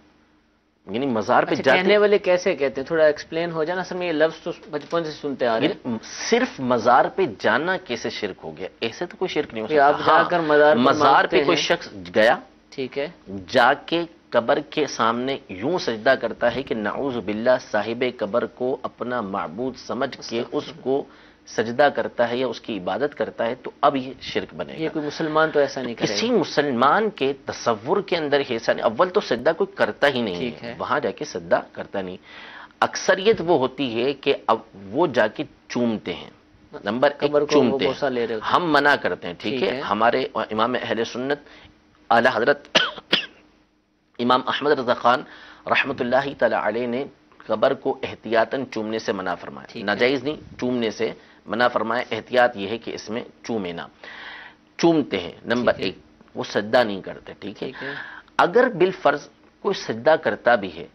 یعنی مزار پہ کہنے والے کیسے کہتے ہیں، تھوڑا ایکسپلین ہو جانا سر، میں یہ لفظ تو بچپن سے سنتے آ رہے ہیں۔ صرف مزار پہ جانا کیسے شرک ہو گیا؟ ایسے تو کوئی شرک نہیں ہو سکتا۔ آپ جا کر مزار پہ کوئی شخص گیا، ٹھیک ہے، جا کے قبر کے سامنے یوں سجدہ کرتا ہے کہ نعوذ باللہ صاحب قبر کو اپنا معبود سمجھ کے اس کو سجدہ کرتا ہے یا اس کی عبادت کرتا ہے، تو اب یہ شرک بنے گا۔ یہ کوئی مسلمان تو ایسا نہیں کرے گا، کسی مسلمان کے تصور کے اندر ایسا نہیں۔ اول تو سجدہ کوئی کرتا ہی نہیں ہے، وہاں جا کے سجدہ کرتا نہیں۔ اکثریت وہ ہوتی ہے کہ اب وہ جا کے چومتے ہیں، نمبر ایک چومتے ہیں، ہم منع کرتے ہیں، ٹھیک ہے۔ ہمارے امام اہل سنت اعلی حضرت امام احمد رضا خان رحمۃ اللہ تعالی علیہ نے قبر کو احتیاطاً چومنے سے منع فرمایا، ناجائز نہیں، چومنے سے منع فرمایا۔ احتیاط یہ ہے کہ اس میں چومے نہ، چومتے ہیں نمبر ایک، وہ سجدہ نہیں کرتے، ٹھیک ہے۔ اگر بالفرض کوئی سجدہ کرتا بھی ہے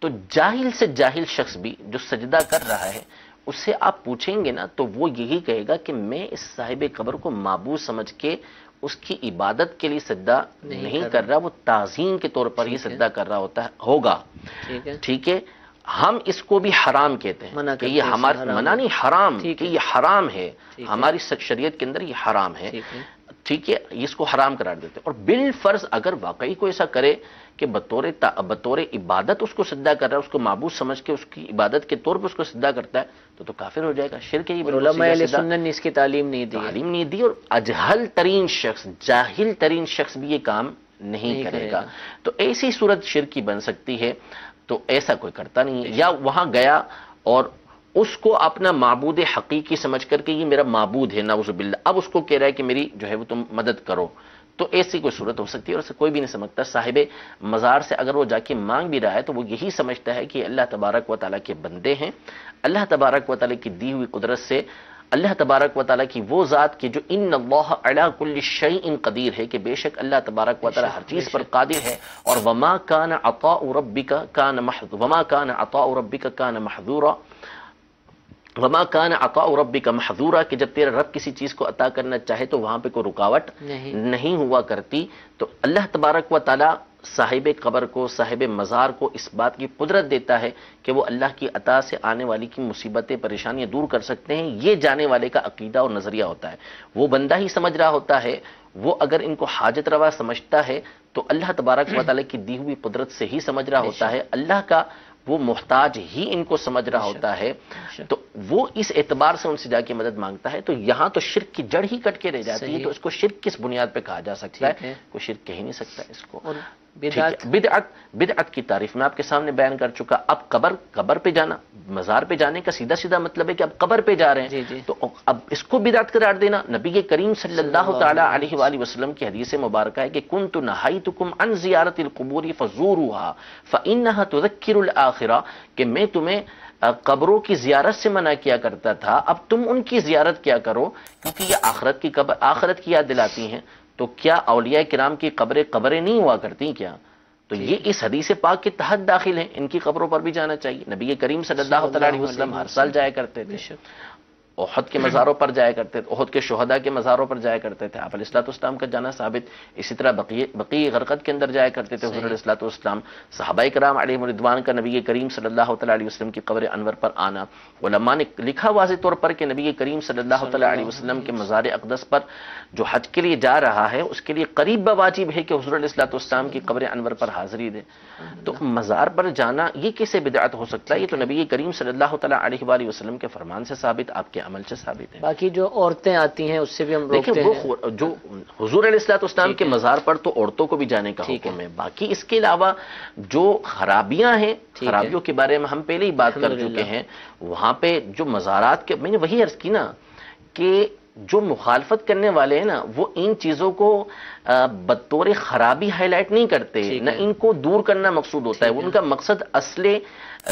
تو جاہل سے جاہل شخص بھی جو سجدہ کر رہا ہے اس سے آپ پوچھیں گے نا تو وہ یہی کہے گا کہ میں اس صاحب قبر کو معبود سمجھ کے اس کی عبادت کے لیے سجدہ نہیں کر رہا، وہ تعظیم کے طور پر ہی سجدہ کر رہا ہوگا، ٹھیک ہے۔ ہم اس کو بھی حرام کہتے ہیں کہ یہ ہمارا منع نہیں، حرام، کہ یہ حرام ہے، ہماری شریعت کے اندر یہ حرام ہے۔ ٹھیک ہے، اس کو حرام قرار دیتے ہیں۔ اور بالفرض اگر واقعی کوئی ایسا کرے کہ بطور عبادت اس کو سجدہ کر رہا ہے، اس کو معبود سمجھ کے اس کی عبادت کے طور پر اس کو سجدہ کرتا ہے تو کافر ہو جائے گا، شرک ہے۔ علماء اہل سنت نے اس کی تعلیم نہیں دی، اور اجہل ترین شخص، جاہل ترین شخص بھی یہ کام نہیں کرے گا۔ تو ایسی صورت شرک کی بن سکتی ہے، تو ایسا کوئی کرتا نہیں ہے۔ یا وہاں گیا اور اس کو اپنا معبود حقیقی سمجھ کر کے یہ میرا معبود ہے، نعوذ باللہ، اب اس کو کہہ رہا ہے کہ میری جو ہے وہ تم مدد کرو، تو ایسی کوئی صورت ہو سکتی ہے۔ اور اسے کوئی بھی نہیں سمجھتا، صاحب مزار سے اگر وہ جا کے مانگ بھی رہا ہے تو وہ یہی سمجھتا ہے کہ اللہ تبارک و تعالیٰ کے بندے ہیں، اللہ تبارک و تعالیٰ کی دی ہوئی قدرت سے اللہ تبارک و تعالیٰ کی وہ ذات کی جو ان اللہ علی کل شیء قدیر ہے، کہ بے شک اللہ تبارک و تعالیٰ ہر چیز پر قادر ہے۔ اور وما کان عطاء ربک کان محظورا، وما کان عطاء ربک کان محظورا، وما کان عطاء ربک محظورا، کہ جب تیرا رب کسی چیز کو عطا کرنا چاہے تو وہاں پہ کوئی رکاوٹ نہیں ہوا کرتی۔ تو اللہ تبارک و تعالیٰ صاحب قبر کو، صاحب مزار کو اس بات کی قدرت دیتا ہے کہ وہ اللہ کی عطا سے آنے والی کی مصیبتیں، پریشانیاں دور کر سکتے ہیں۔ یہ جانے والے کا عقیدہ اور نظریہ ہوتا ہے، وہ بندہ ہی سمجھ رہا ہوتا ہے۔ وہ اگر ان کو حاجت روا سمجھتا ہے تو اللہ تبارک و تعالیٰ کی دی ہوئی قدرت سے ہی سمجھ رہا ہوتا ہے، اللہ کا وہ محتاج ہی ان کو سمجھ رہا ہوتا ہے، تو وہ اس اعتبار سے ان سے جا کے مدد مانگتا ہے۔ تو یہاں تو شرک کی جڑ ہی کٹ کے رہ جاتی ہے۔ تو اس کو شرک کس بنیاد پہ کہا جا سکتا ہے؟ کوئی شرک کہہ ہی نہیں سکتا اس کو۔ بدعت کی تعریف میں آپ کے سامنے بیان کر چکا۔ اب قبر پہ جانا، مزار پہ جانے کا سیدھا سیدھا مطلب ہے کہ اب قبر پہ جا رہے ہیں، تو اب اس کو بدعت قرار دینا۔ نبی کریم صلی اللہ تعالی علیہ وآلہ وسلم کی حدیث مبارکہ ہے کہ کنت نہیتکم عن زیارت القبور فزوروها فانها تذکر الآخرہ، کہ میں تمہیں قبروں کی زیارت سے منع کیا کرتا تھا، اب تم ان کی زیارت کیا کرو کیونکہ یہ آخرت کی یاد دلاتی ہیں۔ تو کیا اولیاء کرام کی قبریں نہیں ہوا کرتی کیا؟ تو یہ اس حدیث پاک کے تحت داخل ہیں، ان کی قبروں پر بھی جانا چاہیے۔ نبی کریم صلی اللہ علیہ وسلم ہر سال جایا کرتے تھے، احد کے مزاروں پر جایا کرتے تھے، احد کے شہداء کے مزاروں پر جایا کرتے تھے۔ آپ علیہ الصلوۃ والسلام کا جانا ثابت۔ اسی طرح بقیع غرقد کے اندر جایا کرتے تھے حضور علیہ الصلوۃ والسلام۔ صحابہ کرام علیہم رضوان کا نبی کریم صلی اللہ تعالی علیہ وسلم کی قبر انور پر آنا، علماء نے لکھا واضح طور پر کہ نبی کریم صلی اللہ تعالی علیہ وسلم کے مزار اقدس پر جو حج کے لیے جا رہا ہے اس کے لیے قریب بواجب ہے کہ حضور علیہ الصلوۃ والسلام کی قبر انور پر حاضری دے۔ تو مزار پر جانا یہ کیسے بدعت ہو سکتا ہے؟ یہ تو نبی کریم صلی اللہ تعالی علیہ وآلہ وسلم کے فرمان سے ثابت، آپ کے عمل سے ثابت ہے۔ باقی جو عورتیں آتی ہیں اس سے بھی ہم روکتے ہیں۔ وہ جو حضور علیہ الصلوۃ والسلام کے مزار پر تو عورتوں کو بھی جانے کا حکم ہے۔ باقی اس کے علاوہ جو خرابیاں ہیں، خرابیوں کے بارے میں ہم پہلے ہی بات کر چکے ہیں۔ وہاں پہ جو مزارات کے، میں نے وہی عرض کی نا کہ جو مخالفت کرنے والے ہیں نا وہ ان چیزوں کو بطور خرابی ہائی لائٹ نہیں کرتے، نہ ان کو دور کرنا مقصود ہوتا ہے۔ وہ ان کا مقصد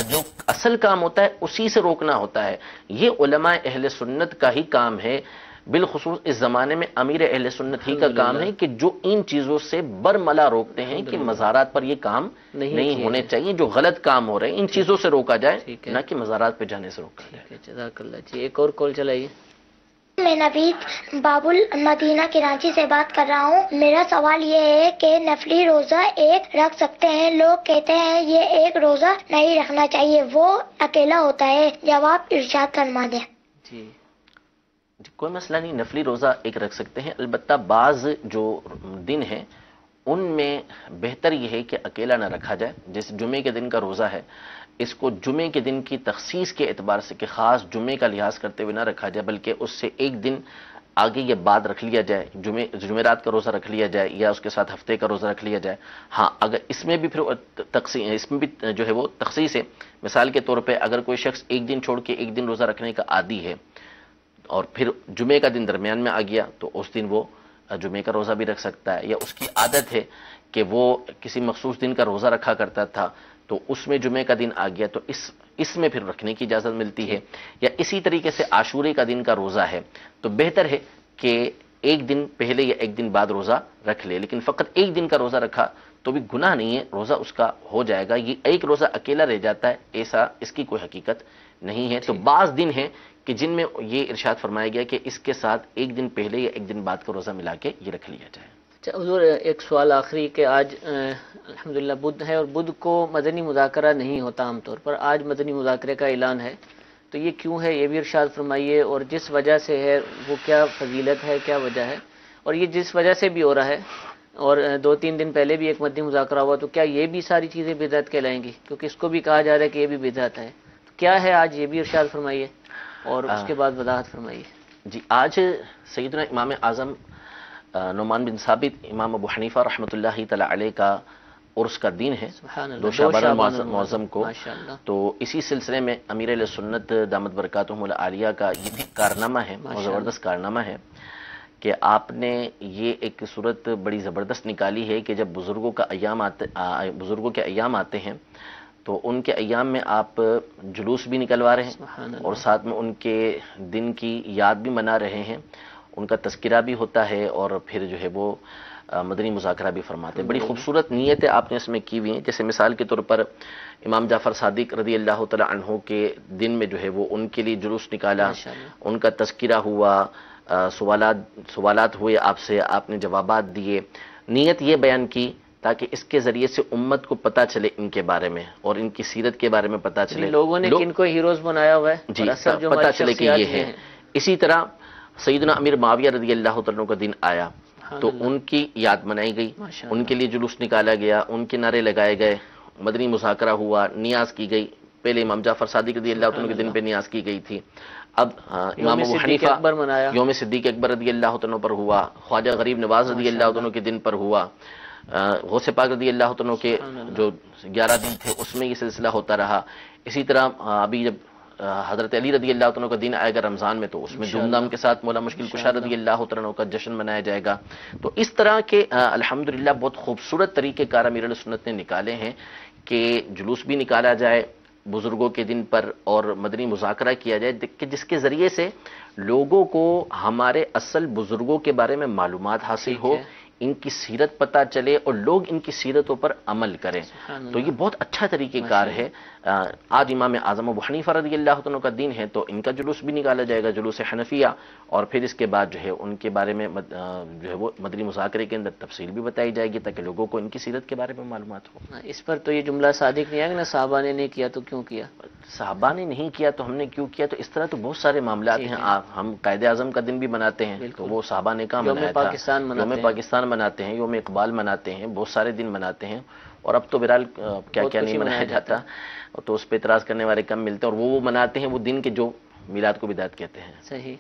جو اصل کام ہوتا ہے اسی سے روکنا ہوتا ہے۔ یہ علماء اہل سنت کا ہی کام ہے، بالخصوص اس زمانے میں امیر اہل سنت ہی کا کام ہے کہ جو ان چیزوں سے برملا روکتے ہیں کہ مزارات پر یہ کام نہیں ہونے چاہیے، جو غلط کام ہو رہے ہیں ان چیزوں سے روکا جائے، نہ کہ مزارات پہ جانے سے روکا جائے۔ جزاک اللہ جی۔ ایک اور کال چلائیے۔ میں نوید باب المدینہ کراچی سے بات کر رہا ہوں۔ میرا سوال یہ ہے کہ نفلی روزہ ایک رکھ سکتے ہیں؟ لوگ کہتے ہیں یہ ایک روزہ نہیں رکھنا چاہیے، وہ اکیلا ہوتا ہے۔ جواب ارشاد فرما دیں۔ جی کوئی مسئلہ نہیں، نفلی روزہ ایک رکھ سکتے ہیں، البتہ بعض جو دن ہیں ان میں بہتر یہ ہے کہ اکیلا نہ رکھا جائے۔ جیسے جمعے کے دن کا روزہ ہے، اس کو جمعے کے دن کی تخصیص کے اعتبار سے کہ خاص جمعے کا لحاظ کرتے ہوئے نہ رکھا جائے، بلکہ اس سے ایک دن آگے یہ بعد رکھ لیا جائے، جمعرات کا روزہ رکھ لیا جائے یا اس کے ساتھ ہفتے کا روزہ رکھ لیا جائے۔ ہاں اگر اس میں بھی پھر اس میں بھی جو ہے وہ تخصیص ہے۔ مثال کے طور پہ اگر کوئی شخص ایک دن چھوڑ کے ایک دن روزہ رکھنے کا عادی ہے اور پھر جمعے کا دن درمیان میں آ گیا تو اس دن وہ جمعے کا روزہ بھی رکھ سکتا ہے، یا اس کی عادت ہے کہ وہ کسی مخصوص دن کا روزہ رکھا کرتا تھا تو اس میں جمعے کا دن آ گیا تو اس میں پھر رکھنے کی اجازت ملتی ہے۔ یا اسی طریقے سے عاشورے کا دن کا روزہ ہے تو بہتر ہے کہ ایک دن پہلے یا ایک دن بعد روزہ رکھ لے، لیکن فقط ایک دن کا روزہ رکھا تو بھی گناہ نہیں ہے، روزہ اس کا ہو جائے گا۔ یہ ایک روزہ اکیلا رہ جاتا ہے، ایسا اس کی کوئی حقیقت نہیں ہے۔ تو بعض دن ہیں کہ جن میں یہ ارشاد فرمایا گیا کہ اس کے ساتھ ایک دن پہلے یا ایک دن بعد کا روزہ ملا کے یہ رکھ لیا جائے۔ حضور ایک سوال آخری کہ آج الحمدللہ بدھ ہے اور بدھ کو مدنی مذاکرہ نہیں ہوتا عام طور پر، آج مدنی مذاکرے کا اعلان ہے، تو یہ کیوں ہے یہ بھی ارشاد فرمائیے، اور جس وجہ سے ہے وہ کیا فضیلت ہے، کیا وجہ ہے، اور یہ جس وجہ سے بھی ہو رہا ہے، اور 2-3 دن پہلے بھی ایک مدنی مذاکرہ ہوا، تو کیا یہ بھی ساری چیزیں بدعت کہلائیں گی؟ کیونکہ اس کو بھی کہا جا رہا ہے کہ یہ بھی بدعت ہے، تو کیا ہے آج یہ بھی ارشاد فرمائیے اور اس کے بعد وضاحت فرمائیے۔ جی، آج سیدنا امام اعظم نعمان بن ثابت امام ابو حنیفہ رحمۃ اللہ تعالی علیہ کا عرس کا دن ہے، سبحان اللہ، 2 شعبان المعظم کو۔ ماشاءاللہ۔ تو اسی سلسلے میں امیر اہل سنت دامت برکاتہم العالیہ کا یہ بھی کارنامہ ہے، اور زبردست کارنامہ ہے کہ آپ نے یہ ایک صورت بڑی زبردست نکالی ہے کہ جب بزرگوں کے ایام آتے ہیں تو ان کے ایام میں آپ جلوس بھی نکلوا رہے ہیں اور ساتھ میں ان کے دن کی یاد بھی منا رہے ہیں، ان کا تذکرہ بھی ہوتا ہے، اور پھر جو ہے وہ مدنی مذاکرہ بھی فرماتے ہیں۔ بڑی خوبصورت نیتیں آپ نے اس میں کی ہوئی ہیں، جیسے مثال کے طور پر امام جعفر صادق رضی اللہ تعالی عنہ کے دن میں جو ہے وہ ان کے لیے جلوس نکالا، ان کا تذکرہ ہوا، سوالات ہوئے آپ سے، آپ نے جوابات دیے، نیت یہ بیان کی تاکہ اس کے ذریعے سے امت کو پتہ چلے ان کے بارے میں اور ان کی سیرت کے بارے میں پتہ چلے، لوگوں نے کن کو ہیروز بنایا ہوا ہے، جی پتہ چلے کہ یہ ہے۔ اسی طرح سیدنا امیر معاویہ رضی اللہ تعالیٰ عنہ کا دن آیا تو ان کی یاد منائی گئی، ان کے لیے جلوس نکالا گیا، ان کے نعرے لگائے گئے، مدنی مذاکرہ ہوا، نیاز کی گئی۔ پہلے امام جعفر صادق رضی اللہ عنہ کے دن پہ نیاز کی گئی تھی، اب امام ابو حنیفہ یوم صدیق اکبر رضی اللہ عنہ پر ہوا، خواجہ غریب نواز رضی اللہ عنہ کے دن پر ہوا، غوث پاک رضی اللہ عنہ کے جو 11 دن تھے اس میں یہ سلسلہ ہوتا رہا۔ اسی طرح ابھی جب حضرت علی رضی اللہ عنہ کا دن آئے گا رمضان میں تو اس میں دھوم دھام کے ساتھ مولا مشکل کشا رضی اللہ عنہ کا جشن منایا جائے گا۔ تو اس طرح کے الحمدللہ بہت خوبصورت طریقے کار امیر اہل سنت نے نکالے ہیں کہ جلوس بھی نکالا جائے بزرگوں کے دن پر اور مدنی مذاکرہ کیا جائے کہ جس کے ذریعے سے لوگوں کو ہمارے اصل بزرگوں کے بارے میں معلومات حاصل ہو، ان کی سیرت پتہ چلے اور لوگ ان کی سیرتوں پر عمل کریں۔ تو یہ بہت اچھا طریقہ کار ہے۔ آج امام اعظم ابو حنیفہ رضی اللہ عنہ کا دن ہے تو ان کا جلوس بھی نکالا جائے گا، جلوس حنفیہ، اور پھر اس کے بعد جو ہے ان کے بارے میں جو ہے وہ مدنی مذاکرے کے اندر تفصیل بھی بتائی جائے گی تاکہ لوگوں کو ان کی سیرت کے بارے میں معلومات ہو۔ اس پر تو یہ جملہ صادق نہیں ہے کہ نا صحابہ نے نہیں کیا تو کیوں کیا، صحابہ نے نہیں کیا تو ہم نے کیوں کیا، تو اس طرح تو بہت سارے معاملات ہیں۔ ہم قائد اعظم کا دن بھی مناتے ہیں تو وہ صحابہ نے کہاں منایا تھا، یوم پاکستان مناتے ہیں، یوم اقبال مناتے ہیں، بہت سارے دن مناتے ہیں، اور اب تو بہرحال کیا کیا نہیں منایا جاتا، تو اس پہ اعتراض کرنے والے کم ملتے ہیں، اور وہ مناتے ہیں وہ دن کے جو میلاد کو بدعت کہتے ہیں۔ صحیح۔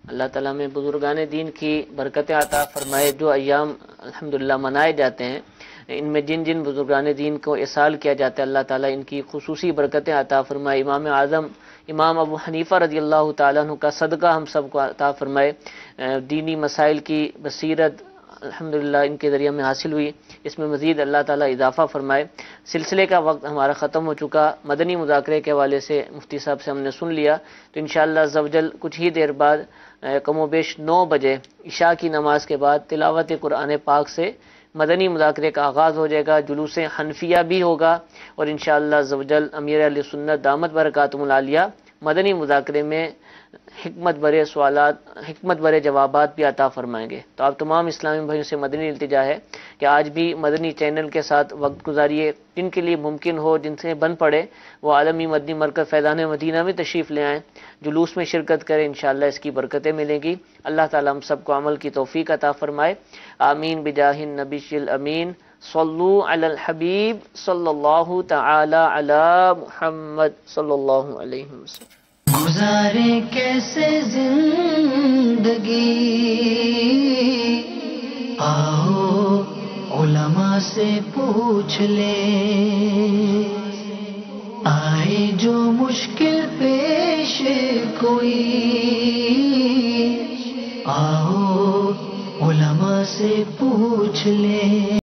اللہ تعالیٰ میں بزرگان دین کی برکتیں عطا فرمائے۔ جو ایام الحمدللہ منائے جاتے ہیں ان میں جن جن بزرگان دین کو اصال کیا جاتا ہے، اللہ تعالیٰ ان کی خصوصی برکتیں عطا فرمائے۔ امام اعظم امام ابو حنیفہ رضی اللہ تعالیٰ عنہ کا صدقہ ہم سب کو عطا فرمائے۔ دینی مسائل کی بصیرت الحمدللہ ان کے ذریعے میں حاصل ہوئی، اس میں مزید اللہ تعالیٰ اضافہ فرمائے۔ سلسلے کا وقت ہمارا ختم ہو چکا، مدنی مذاکرے کے حوالے سے مفتی صاحب سے ہم نے سن لیا، تو انشاءاللہ عز و جل کچھ ہی دیر بعد کم و بیش 9 بجے عشاء کی نماز کے بعد تلاوت قرآن پاک سے مدنی مذاکرے کا آغاز ہو جائے گا، جلوس حنفیہ بھی ہوگا، اور انشاءاللہ عز و جل امیر اہل سنت دامت برکاتہم العالیہ مدنی مذاکرے میں حکمت برے سوالات، حکمت برے جوابات بھی عطا فرمائیں گے۔ تو آپ تمام اسلامی بھائیوں سے مدنی التجا ہے کہ آج بھی مدنی چینل کے ساتھ وقت گزاریے، جن کے لیے ممکن ہو، جن سے بن پڑے، وہ عالمی مدنی مرکز فیضان مدینہ میں تشریف لے آئیں، جلوس میں شرکت کریں، انشاءاللہ اس کی برکتیں ملیں گی۔ اللہ تعالیٰ ہم سب کو عمل کی توفیق عطا فرمائے، آمین بجاہ النبی الامین۔ صلو علی الحبیب صلی اللہ تعالی علی محمد صلی اللہ علیہ وسلم۔ گزارے کیسے زندگی، آؤ علماء سے پوچھ لیں، آئے جو مشکل پیش کوئی، آؤ علماء سے پوچھ لیں۔